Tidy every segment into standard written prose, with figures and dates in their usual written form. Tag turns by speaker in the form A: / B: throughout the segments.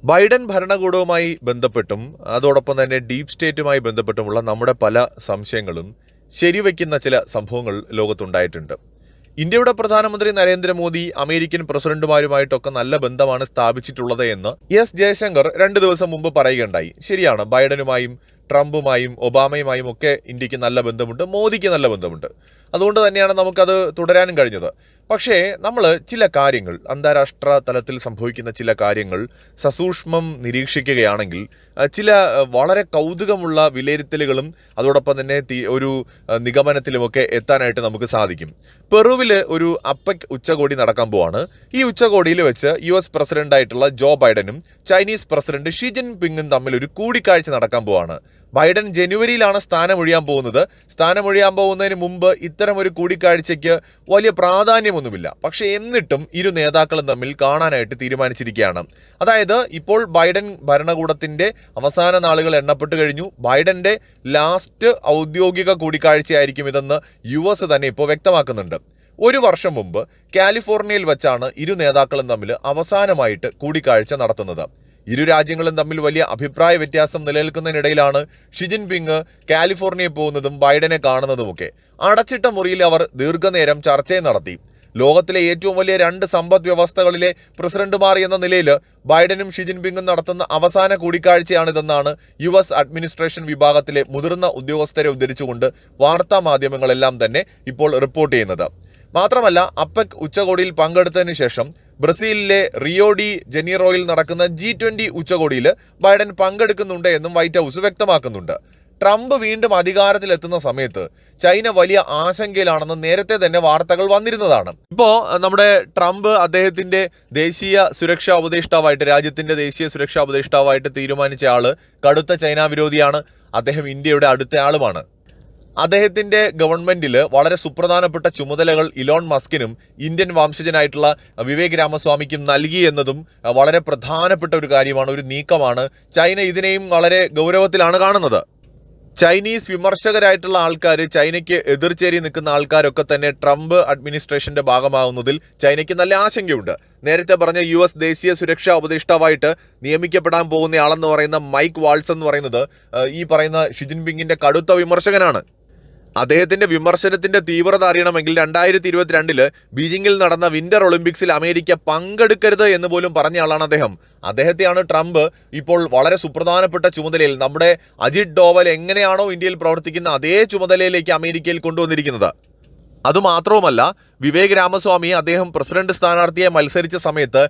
A: Biden ഭരണകൂടവുമായി ബന്ധപ്പെട്ടും അതോടൊപ്പം തന്നെ ഡീപ് സ്റ്റേറ്റുമായി ബന്ധപ്പെട്ടുമുള്ള നമ്മുടെ പല സംശയങ്ങളും ശരിവയ്ക്കുന്ന ചില സംഭവങ്ങൾ ലോകത്തുണ്ടായിട്ടുണ്ട്. ഇന്ത്യയുടെ പ്രധാനമന്ത്രി നരേന്ദ്രമോദി അമേരിക്കൻ പ്രസിഡന്റുമാരുമായിട്ടൊക്കെ നല്ല ബന്ധമാണ് സ്ഥാപിച്ചിട്ടുള്ളത് എന്ന് എസ് ജയശങ്കർ 2 ദിവസം മുമ്പ് പറയുകയുണ്ടായി. ശരിയാണ്, ബൈഡനുമായും ട്രംപുമായും ഒബാമയുമായും ഒക്കെ ഇന്ത്യക്ക് നല്ല ബന്ധമുണ്ട്, മോദിക്ക് നല്ല ബന്ധമുണ്ട്. അതുകൊണ്ട് തന്നെയാണ് നമുക്കത് തുടരാനും കഴിഞ്ഞത്. പക്ഷേ നമ്മൾ ചില കാര്യങ്ങൾ, അന്താരാഷ്ട്ര തലത്തിൽ സംഭവിക്കുന്ന ചില കാര്യങ്ങൾ സസൂക്ഷ്മം നിരീക്ഷിക്കുകയാണെങ്കിൽ ചില വളരെ കൗതുകമുള്ള വിലയിരുത്തലുകളും അതോടൊപ്പം തന്നെ ഒരു നിഗമനത്തിലുമൊക്കെ എത്താനായിട്ട് നമുക്ക് സാധിക്കും. പെറുവിൽ ഒരു അപ്പെക് ഉച്ചകോടി നടക്കാൻ പോവാണ്. ഈ ഉച്ചകോടിയിൽ വെച്ച് US പ്രസിഡന്റായിട്ടുള്ള ജോ ബൈഡനും ചൈനീസ് പ്രസിഡന്റ് ഷി ജിൻപിങ്ങും തമ്മിൽ ഒരു കൂടിക്കാഴ്ച നടക്കാൻ പോവാണ്. ബൈഡൻ ജനുവരിയിലാണ് സ്ഥാനമൊഴിയാൻ പോകുന്നത്. സ്ഥാനമൊഴിയാൻ പോകുന്നതിന് മുമ്പ് ഇത്തരം ഒരു കൂടിക്കാഴ്ചയ്ക്ക് വലിയ പ്രാധാന്യമൊന്നുമില്ല. പക്ഷേ എന്നിട്ടും ഇരു നേതാക്കളും തമ്മിൽ കാണാനായിട്ട് തീരുമാനിച്ചിരിക്കുകയാണ്. അതായത് ഇപ്പോൾ ബൈഡൻ ഭരണകൂടത്തിന്റെ അവസാന നാളുകൾ എണ്ണപ്പെട്ടു കഴിഞ്ഞു. ബൈഡന്റെ ലാസ്റ്റ് ഔദ്യോഗിക കൂടിക്കാഴ്ചയായിരിക്കും ഇതെന്ന് US തന്നെ ഇപ്പോൾ വ്യക്തമാക്കുന്നുണ്ട്. 1 വർഷം മുമ്പ് കാലിഫോർണിയയിൽ വെച്ചാണ് ഇരു നേതാക്കളും തമ്മിൽ അവസാനമായിട്ട് കൂടിക്കാഴ്ച നടത്തുന്നത്. ഇരു രാജ്യങ്ങളും തമ്മിൽ വലിയ അഭിപ്രായ വ്യത്യാസം നിലനിൽക്കുന്നതിനിടയിലാണ് ഷി ജിൻപിങ് കാലിഫോർണിയയിൽ പോകുന്നതും ബൈഡനെ കാണുന്നതുമൊക്കെ. അടച്ചിട്ട മുറിയിൽ അവർ ദീർഘനേരം ചർച്ചയും നടത്തി. ലോകത്തിലെ ഏറ്റവും വലിയ 2 സമ്പദ് വ്യവസ്ഥകളിലെ പ്രസിഡന്റുമാർ എന്ന നിലയിൽ ബൈഡനും ഷി ജിൻപിങ്ങും നടത്തുന്ന അവസാന കൂടിക്കാഴ്ചയാണിതെന്നാണ് US അഡ്മിനിസ്ട്രേഷൻ വിഭാഗത്തിലെ മുതിർന്ന ഉദ്യോഗസ്ഥരെ ഉദ്ധരിച്ചുകൊണ്ട് വാർത്താ മാധ്യമങ്ങളെല്ലാം തന്നെ ഇപ്പോൾ റിപ്പോർട്ട് ചെയ്യുന്നത്. മാത്രമല്ല, അപ്പെക് ഉച്ചകോടിയിൽ പങ്കെടുത്തതിന് ശേഷം ബ്രസീലിലെ റിയോ ഡി ജനീറോയിൽ നടക്കുന്ന G20 ഉച്ചകോടിയിൽ ബൈഡൻ പങ്കെടുക്കുന്നുണ്ട് എന്നും വൈറ്റ് ഹൗസ് വ്യക്തമാക്കുന്നുണ്ട്. ട്രംപ് വീണ്ടും അധികാരത്തിലെത്തുന്ന സമയത്ത് ചൈന വലിയ ആശങ്കയിലാണെന്ന് നേരത്തെ തന്നെ വാർത്തകൾ വന്നിരുന്നതാണ്. ഇപ്പോൾ നമ്മുടെ ട്രംപ് അദ്ദേഹത്തിന്റെ ദേശീയ സുരക്ഷാ ഉപദേഷ്ടാവായിട്ട്, രാജ്യത്തിന്റെ ദേശീയ സുരക്ഷാ ഉപദേഷ്ടാവായിട്ട് തീരുമാനിച്ച ആള് കടുത്ത ചൈന വിരോധിയാണ്. അദ്ദേഹം ഇന്ത്യയുടെ അടുത്ത ആളുമാണ്. അദ്ദേഹത്തിന്റെ ഗവൺമെന്റിൽ വളരെ സുപ്രധാനപ്പെട്ട ചുമതലകൾ ഇലോൺ മസ്കിനും ഇന്ത്യൻ വംശജനായിട്ടുള്ള വിവേക് രാമസ്വാമിക്കും നൽകി എന്നതും വളരെ പ്രധാനപ്പെട്ട ഒരു കാര്യമാണ്, ഒരു നീക്കമാണ്. ചൈന ഇതിനെയും വളരെ ഗൗരവത്തിലാണ് കാണുന്നത്. ചൈനീസ് വിമർശകരായിട്ടുള്ള ആൾക്കാർ, ചൈനയ്ക്ക് എതിർചേരി നിൽക്കുന്ന ആൾക്കാരൊക്കെ തന്നെ ട്രംപ് അഡ്മിനിസ്ട്രേഷന്റെ ഭാഗമാകുന്നതിൽ ചൈനയ്ക്ക് നല്ല ആശങ്കയുണ്ട്. നേരത്തെ പറഞ്ഞ US ദേശീയ സുരക്ഷാ ഉപദേഷ്ടാവായിട്ട് നിയമിക്കപ്പെടാൻ പോകുന്നയാളെന്ന് പറയുന്ന മൈക്ക് വാൾസ് എന്ന് പറയുന്നത് ഈ പറയുന്ന ഷി ജിൻപിങ്ങിന്റെ കടുത്ത വിമർശകനാണ്. അദ്ദേഹത്തിന്റെ വിമർശനത്തിന്റെ തീവ്രത അറിയണമെങ്കിൽ 2022 ബീജിംഗിൽ നടന്ന വിന്റർ ഒളിമ്പിക്സിൽ അമേരിക്ക പങ്കെടുക്കരുത് എന്ന് പോലും പറഞ്ഞ ആളാണ് അദ്ദേഹം. അദ്ദേഹത്തെയാണ് ട്രംപ് ഇപ്പോൾ വളരെ സുപ്രധാനപ്പെട്ട ചുമതലയിൽ, നമ്മുടെ അജിത് ഡോവൽ എങ്ങനെയാണോ ഇന്ത്യയിൽ പ്രവർത്തിക്കുന്ന അതേ ചുമതലയിലേക്ക് അമേരിക്കയിൽ കൊണ്ടുവന്നിരിക്കുന്നത്. അതുമാത്രവുമല്ല, വിവേക് രാമസ്വാമി അദ്ദേഹം പ്രസിഡന്റ് സ്ഥാനാർത്ഥിയെ മത്സരിച്ച സമയത്ത്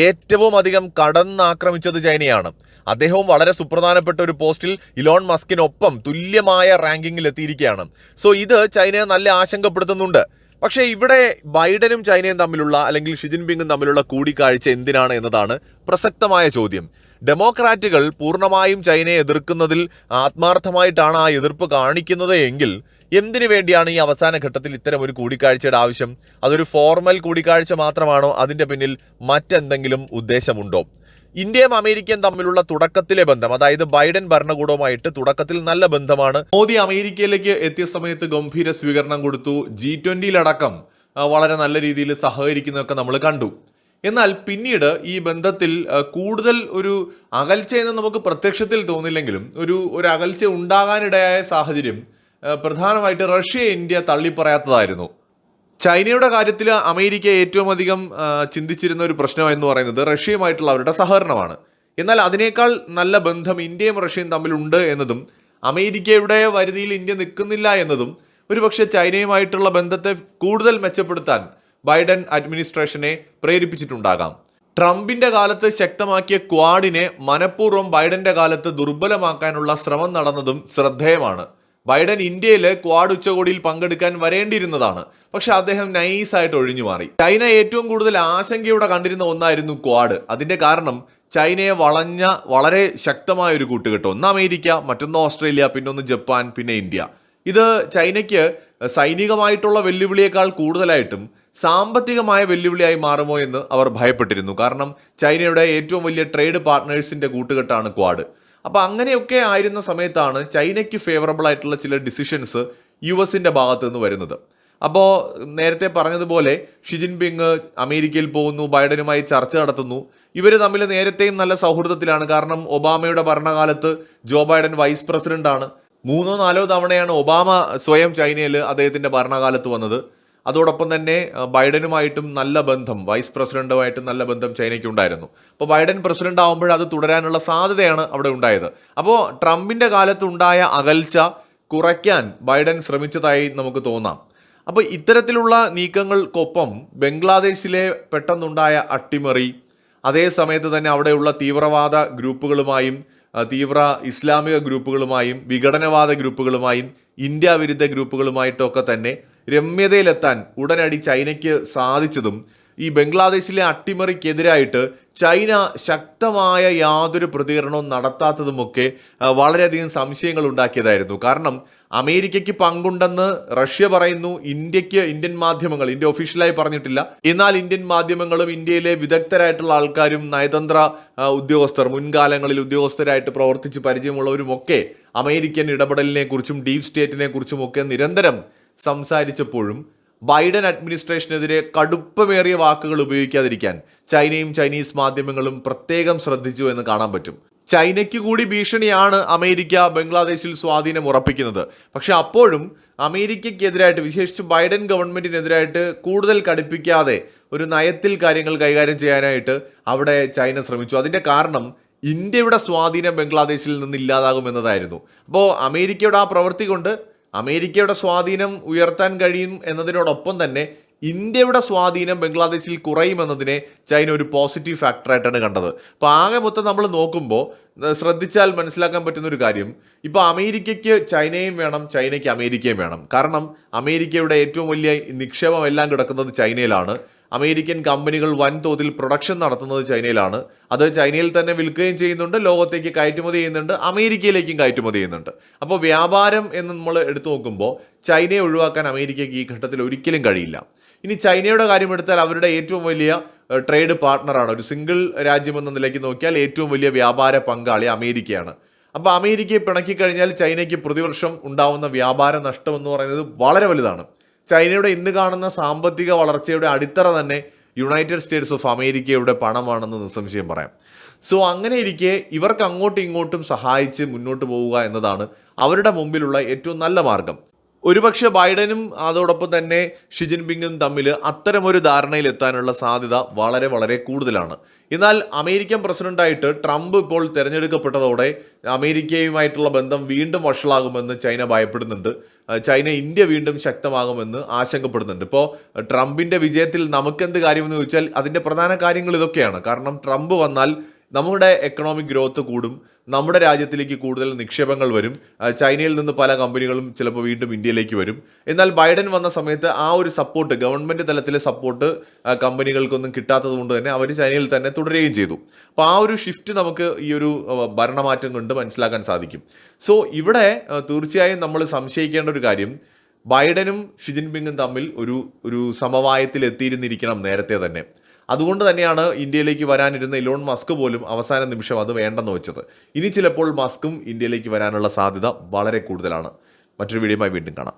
A: ഏറ്റവും അധികം കടന്നാക്രമിച്ചത് ചൈനയാണ്. അദ്ദേഹവും വളരെ സുപ്രധാനപ്പെട്ട ഒരു പോസ്റ്റിൽ ഇലോൺ മസ്കിനൊപ്പം തുല്യമായ റാങ്കിങ്ങിൽ എത്തിയിരിക്കുകയാണ്. സോ ഇത് ചൈനയെ നല്ല ആശങ്കപ്പെടുത്തുന്നുണ്ട്. പക്ഷേ ഇവിടെ ബൈഡനും ചൈനയും തമ്മിലുള്ള, അല്ലെങ്കിൽ ഷി ജിൻപിങ്ങും തമ്മിലുള്ള കൂടിക്കാഴ്ച എന്തിനാണ് എന്നതാണ് പ്രസക്തമായ ചോദ്യം. ഡെമോക്രാറ്റുകൾ പൂർണ്ണമായും ചൈനയെ എതിർക്കുന്നതിൽ ആത്മാർത്ഥമായിട്ടാണ് ആ എതിർപ്പ് കാണിക്കുന്നത് എങ്കിൽ എന്തിനു വേണ്ടിയാണ് ഈ അവസാന ഘട്ടത്തിൽ ഇത്തരം ഒരു കൂടിക്കാഴ്ചയുടെ ആവശ്യം? അതൊരു ഫോർമൽ കൂടിക്കാഴ്ച മാത്രമാണോ? അതിന്റെ പിന്നിൽ മറ്റെന്തെങ്കിലും ഉദ്ദേശമുണ്ടോ? ഇന്ത്യയും അമേരിക്കയും തമ്മിലുള്ള തുടക്കത്തിലെ ബന്ധം, അതായത് ബൈഡൻ ഭരണകൂടവുമായിട്ട് തുടക്കത്തിൽ നല്ല ബന്ധമാണ്. മോദി അമേരിക്കയിലേക്ക് എത്തിയ സമയത്ത് ഗംഭീര സ്വീകരണം കൊടുത്തു. G20 വളരെ നല്ല രീതിയിൽ സഹകരിക്കുന്നതൊക്കെ നമ്മൾ കണ്ടു. എന്നാൽ പിന്നീട് ഈ ബന്ധത്തിൽ കൂടുതൽ ഒരു അകൽച്ചയെന്ന് നമുക്ക് പ്രത്യക്ഷത്തിൽ തോന്നില്ലെങ്കിലും ഒരു അകൽച്ച ഉണ്ടാകാനിടയായ സാഹചര്യം പ്രധാനമായിട്ട് റഷ്യ ഇന്ത്യ തള്ളിപ്പറയാത്തതായിരുന്നു. ചൈനയുടെ കാര്യത്തിൽ അമേരിക്ക ഏറ്റവും അധികം ചിന്തിച്ചിരുന്ന ഒരു പ്രശ്നം എന്ന് പറയുന്നത് റഷ്യയുമായിട്ടുള്ള അവരുടെ സഹകരണമാണ്. എന്നാൽ അതിനേക്കാൾ നല്ല ബന്ധം ഇന്ത്യയും റഷ്യയും തമ്മിലുണ്ട് എന്നതും അമേരിക്കയുടെ വരുതിയിൽ ഇന്ത്യ നിൽക്കുന്നില്ല എന്നതും ഒരുപക്ഷെ ചൈനയുമായിട്ടുള്ള ബന്ധത്തെ കൂടുതൽ മെച്ചപ്പെടുത്താൻ ബൈഡൻ അഡ്മിനിസ്ട്രേഷനെ പ്രേരിപ്പിച്ചിട്ടുണ്ടാകാം. ട്രംപിന്റെ കാലത്ത് ശക്തമാക്കിയ ക്വാഡിനെ മനഃപൂർവ്വം ബൈഡന്റെ കാലത്ത് ദുർബലമാക്കാനുള്ള ശ്രമം നടന്നതും ശ്രദ്ധേയമാണ്. ബൈഡൻ ഇന്ത്യയിൽ ക്വാഡ് ഉച്ചകോടിയിൽ പങ്കെടുക്കാൻ വരേണ്ടിയിരുന്നതാണ്. പക്ഷെ അദ്ദേഹം നൈസായിട്ട് ഒഴിഞ്ഞു മാറി. ചൈന ഏറ്റവും കൂടുതൽ ആശങ്കയോടെ കണ്ടിരുന്ന ഒന്നായിരുന്നു ക്വാഡ്. അതിന്റെ കാരണം ചൈനയെ വളഞ്ഞ വളരെ ശക്തമായ ഒരു കൂട്ടുകെട്ട്. ഒന്ന് അമേരിക്ക, മറ്റൊന്ന് ഓസ്ട്രേലിയ, പിന്നൊന്ന് ജപ്പാൻ, പിന്നെ ഇന്ത്യ. ഇത് ചൈനയ്ക്ക് സൈനികമായിട്ടുള്ള വെല്ലുവിളിയേക്കാൾ കൂടുതലായിട്ടും സാമ്പത്തികമായ വെല്ലുവിളിയായി മാറുമോ എന്ന് അവർ ഭയപ്പെട്ടിരുന്നു. കാരണം ചൈനയുടെ ഏറ്റവും വലിയ ട്രേഡ് പാർട്ട്നേഴ്സിന്റെ കൂട്ടുകെട്ടാണ് ക്വാഡ്. അപ്പോൾ അങ്ങനെയൊക്കെ ആയിരുന്ന സമയത്താണ് ചൈനയ്ക്ക് ഫേവറബിൾ ആയിട്ടുള്ള ചില ഡിസിഷൻസ് US ഭാഗത്തു നിന്ന് വരുന്നത്. അപ്പോൾ നേരത്തെ പറഞ്ഞതുപോലെ ഷി ജിൻപിങ് അമേരിക്കയിൽ പോകുന്നു, ബൈഡനുമായി ചർച്ച നടത്തുന്നു. ഇവർ തമ്മിൽ നേരത്തെയും നല്ല സൗഹൃദത്തിലാണ്. കാരണം ഒബാമയുടെ ഭരണകാലത്ത് ജോ ബൈഡൻ വൈസ് പ്രസിഡന്റാണ്. 3-4 തവണയാണ് ഒബാമ സ്വയം ചൈനയിൽ അദ്ദേഹത്തിൻ്റെ ഭരണകാലത്ത് വന്നത്. അതോടൊപ്പം തന്നെ ബൈഡനുമായിട്ടും നല്ല ബന്ധം, വൈസ് പ്രസിഡന്റുമായിട്ടും നല്ല ബന്ധം ചൈനയ്ക്ക് ഉണ്ടായിരുന്നു. അപ്പോൾ ബൈഡൻ പ്രസിഡന്റ് ആകുമ്പോൾ അത് തുടരാനുള്ള സാധ്യതയാണ് അവിടെ ഉണ്ടായത്. അപ്പോൾ ട്രംപിൻ്റെ കാലത്തുണ്ടായ അകൽച്ച കുറയ്ക്കാൻ ബൈഡൻ ശ്രമിച്ചതായി നമുക്ക് തോന്നാം. അപ്പോൾ ഇത്തരത്തിലുള്ള നീക്കങ്ങൾക്കൊപ്പം ബംഗ്ലാദേശിലെ പെട്ടെന്നുണ്ടായ അട്ടിമറി, അതേ സമയത്ത് തന്നെ അവിടെയുള്ള തീവ്രവാദ ഗ്രൂപ്പുകളുമായും തീവ്ര ഇസ്ലാമിക ഗ്രൂപ്പുകളുമായും വിഘടനവാദ ഗ്രൂപ്പുകളുമായും ഇന്ത്യ വിരുദ്ധ ഗ്രൂപ്പുകളുമായിട്ടൊക്കെ തന്നെ രമ്യതയിലെത്താൻ ഉടനടി ചൈനയ്ക്ക് സാധിച്ചതും ഈ ബംഗ്ലാദേശിലെ അട്ടിമറിക്കെതിരായിട്ട് ചൈന ശക്തമായ യാതൊരു പ്രതികരണവും നടത്താത്തതുമൊക്കെ വളരെയധികം സംശയങ്ങൾ ഉണ്ടാക്കിയതായിരുന്നു. കാരണം അമേരിക്കയ്ക്ക് പങ്കുണ്ടെന്ന് റഷ്യ പറയുന്നു, ഇന്ത്യൻ മാധ്യമങ്ങൾ, ഇന്ത്യ ഒഫീഷ്യലായി പറഞ്ഞിട്ടില്ല, എന്നാൽ ഇന്ത്യൻ മാധ്യമങ്ങളും ഇന്ത്യയിലെ വിദഗ്ധരായിട്ടുള്ള ആൾക്കാരും നയതന്ത്ര ഉദ്യോഗസ്ഥർ, മുൻകാലങ്ങളിൽ ഉദ്യോഗസ്ഥരായിട്ട് പ്രവർത്തിച്ച് പരിചയമുള്ളവരുമൊക്കെ അമേരിക്കൻ ഇടപെടലിനെ കുറിച്ചും ഡീപ് സ്റ്റേറ്റിനെ കുറിച്ചുമൊക്കെ നിരന്തരം സംസാരിച്ചപ്പോഴും ബൈഡൻ അഡ്മിനിസ്ട്രേഷനെതിരെ കടുപ്പമേറിയ വാക്കുകൾ ഉപയോഗിക്കാതിരിക്കാൻ ചൈനയും ചൈനീസ് മാധ്യമങ്ങളും പ്രത്യേകം ശ്രദ്ധിച്ചു എന്ന് കാണാൻ പറ്റും. ചൈനയ്ക്ക് കൂടി ഭീഷണിയാണ് അമേരിക്ക ബംഗ്ലാദേശിൽ സ്വാധീനം ഉറപ്പിക്കുന്നത്. പക്ഷെ അപ്പോഴും അമേരിക്കയ്ക്കെതിരായിട്ട്, വിശേഷിച്ച് ബൈഡൻ ഗവൺമെന്റിനെതിരായിട്ട് കൂടുതൽ കടുപ്പിക്കാതെ ഒരു നയത്തിൽ കാര്യങ്ങൾ കൈകാര്യം ചെയ്യാനായിട്ട് അവിടെ ചൈന ശ്രമിച്ചു. അതിൻ്റെ കാരണം ഇന്ത്യയുടെ സ്വാധീനം ബംഗ്ലാദേശിൽ നിന്ന് ഇല്ലാതാകുമെന്നതായിരുന്നു. അപ്പോൾ അമേരിക്കയുടെ ആ പ്രവൃത്തി കൊണ്ട് അമേരിക്കയുടെ സ്വാധീനം ഉയർത്താൻ കഴിയും എന്നതിനോടൊപ്പം തന്നെ ഇന്ത്യയുടെ സ്വാധീനം ബംഗ്ലാദേശിൽ കുറയുമെന്നതിനെ ചൈന ഒരു പോസിറ്റീവ് ഫാക്ടറായിട്ടാണ് കണ്ടത്. അപ്പോൾ ആകെ മൊത്തം നമ്മൾ നോക്കുമ്പോൾ ശ്രദ്ധിച്ചാൽ മനസ്സിലാക്കാൻ പറ്റുന്ന ഒരു കാര്യം, ഇപ്പോൾ അമേരിക്കയ്ക്ക് ചൈനയും വേണം, ചൈനയ്ക്ക് അമേരിക്കയും വേണം. കാരണം അമേരിക്കയുടെ ഏറ്റവും വലിയ നിക്ഷേപം എല്ലാം കിടക്കുന്നത് ചൈനയിലാണ്. അമേരിക്കൻ കമ്പനികൾ വൻതോതിൽ പ്രൊഡക്ഷൻ നടത്തുന്നത് ചൈനയിലാണ്. അത് ചൈനയിൽ തന്നെ വിൽക്കുകയും ചെയ്യുന്നുണ്ട്, ലോകത്തേക്ക് കയറ്റുമതി ചെയ്യുന്നുണ്ട്, അമേരിക്കയിലേക്കും കയറ്റുമതി ചെയ്യുന്നുണ്ട്. അപ്പോൾ വ്യാപാരം എന്ന് നമ്മൾ എടുത്തു നോക്കുമ്പോൾ ചൈനയെ ഒഴിവാക്കാൻ അമേരിക്കയ്ക്ക് ഈ ഘട്ടത്തിൽ ഒരിക്കലും കഴിയില്ല. ഇനി ചൈനയുടെ കാര്യം എടുത്താൽ അവരുടെ ഏറ്റവും വലിയ ട്രേഡ് പാർട്ട്ണറാണ്. ഒരു സിംഗിൾ രാജ്യമെന്ന നിലയ്ക്ക് നോക്കിയാൽ ഏറ്റവും വലിയ വ്യാപാര പങ്കാളി അമേരിക്കയാണ്. അപ്പോൾ അമേരിക്കയെ പിണക്കി കഴിഞ്ഞാൽ ചൈനയ്ക്ക് പ്രതിവർഷം ഉണ്ടാവുന്ന വ്യാപാര നഷ്ടം എന്ന് പറയുന്നത് വളരെ വലുതാണ്. ചൈനയുടെ ഇന്ന് കാണുന്ന സാമ്പത്തിക വളർച്ചയുടെ അടിത്തറ തന്നെ യുണൈറ്റഡ് സ്റ്റേറ്റ്സ് ഓഫ് അമേരിക്കയുടെ പണമാണെന്ന് നിസ്സംശയം പറയാം. സോ അങ്ങനെ ഇരിക്കെ ഇവർക്ക് അങ്ങോട്ടും ഇങ്ങോട്ടും സഹായിച്ച് മുന്നോട്ട് പോവുക എന്നതാണ് അവരുടെ മുമ്പിലുള്ള ഏറ്റവും നല്ല മാർഗം. ഒരുപക്ഷെ ബൈഡനും അതോടൊപ്പം തന്നെ ഷി ജിൻപിങ്ങും തമ്മിൽ അത്തരമൊരു ധാരണയിലെത്താനുള്ള സാധ്യത വളരെ വളരെ കൂടുതലാണ്. എന്നാൽ അമേരിക്കൻ പ്രസിഡന്റായിട്ട് ട്രംപ് ഇപ്പോൾ തിരഞ്ഞെടുക്കപ്പെട്ടതോടെ അമേരിക്കയുമായിട്ടുള്ള ബന്ധം വീണ്ടും വഷളാകുമെന്ന് ചൈന ഭയപ്പെടുന്നുണ്ട്. ചൈന ഇന്ത്യ വീണ്ടും ശക്തമാകുമെന്ന് ആശങ്കപ്പെടുന്നുണ്ട്. ഇപ്പോൾ ട്രംപിൻ്റെ വിജയത്തിൽ നമുക്കെന്ത് കാര്യമെന്ന് ചോദിച്ചാൽ അതിൻ്റെ പ്രധാന കാര്യങ്ങൾ ഇതൊക്കെയാണ്. കാരണം ട്രംപ് വന്നാൽ നമ്മുടെ എക്കണോമിക് ഗ്രോത്ത് കൂടും, നമ്മുടെ രാജ്യത്തിലേക്ക് കൂടുതൽ നിക്ഷേപങ്ങൾ വരും, ചൈനയിൽ നിന്ന് പല കമ്പനികളും ചിലപ്പോൾ വീണ്ടും ഇന്ത്യയിലേക്ക് വരും. എന്നാൽ ബൈഡൻ വന്ന സമയത്ത് ആ ഒരു സപ്പോർട്ട്, ഗവൺമെൻറ് തലത്തിലെ സപ്പോർട്ട് കമ്പനികൾക്കൊന്നും കിട്ടാത്തത് കൊണ്ട് തന്നെ അവർ ചൈനയിൽ തന്നെ തുടരുകയും ചെയ്തു. അപ്പോൾ ആ ഒരു ഷിഫ്റ്റ് നമുക്ക് ഈ ഒരു ഭരണമാറ്റം കൊണ്ട് മനസ്സിലാക്കാൻ സാധിക്കും. സോ ഇവിടെ തീർച്ചയായും നമ്മൾ സംശയിക്കേണ്ട ഒരു കാര്യം, ബൈഡനും ഷി ജിൻപിങ്ങും തമ്മിൽ ഒരു സമവായത്തിൽ എത്തിയിരുന്നിരിക്കണം നേരത്തെ തന്നെ. അതുകൊണ്ട് തന്നെയാണ് ഇന്ത്യയിലേക്ക് വരാനിരുന്ന ഇലോൺ മസ്ക് പോലും അവസാന നിമിഷം അത് വേണ്ടെന്ന് വെച്ചത്. ഇനി ചിലപ്പോൾ മസ്കും ഇന്ത്യയിലേക്ക് വരാനുള്ള സാധ്യത വളരെ കൂടുതലാണ്. മറ്റൊരു വീഡിയോയുമായി വീണ്ടും കാണാം.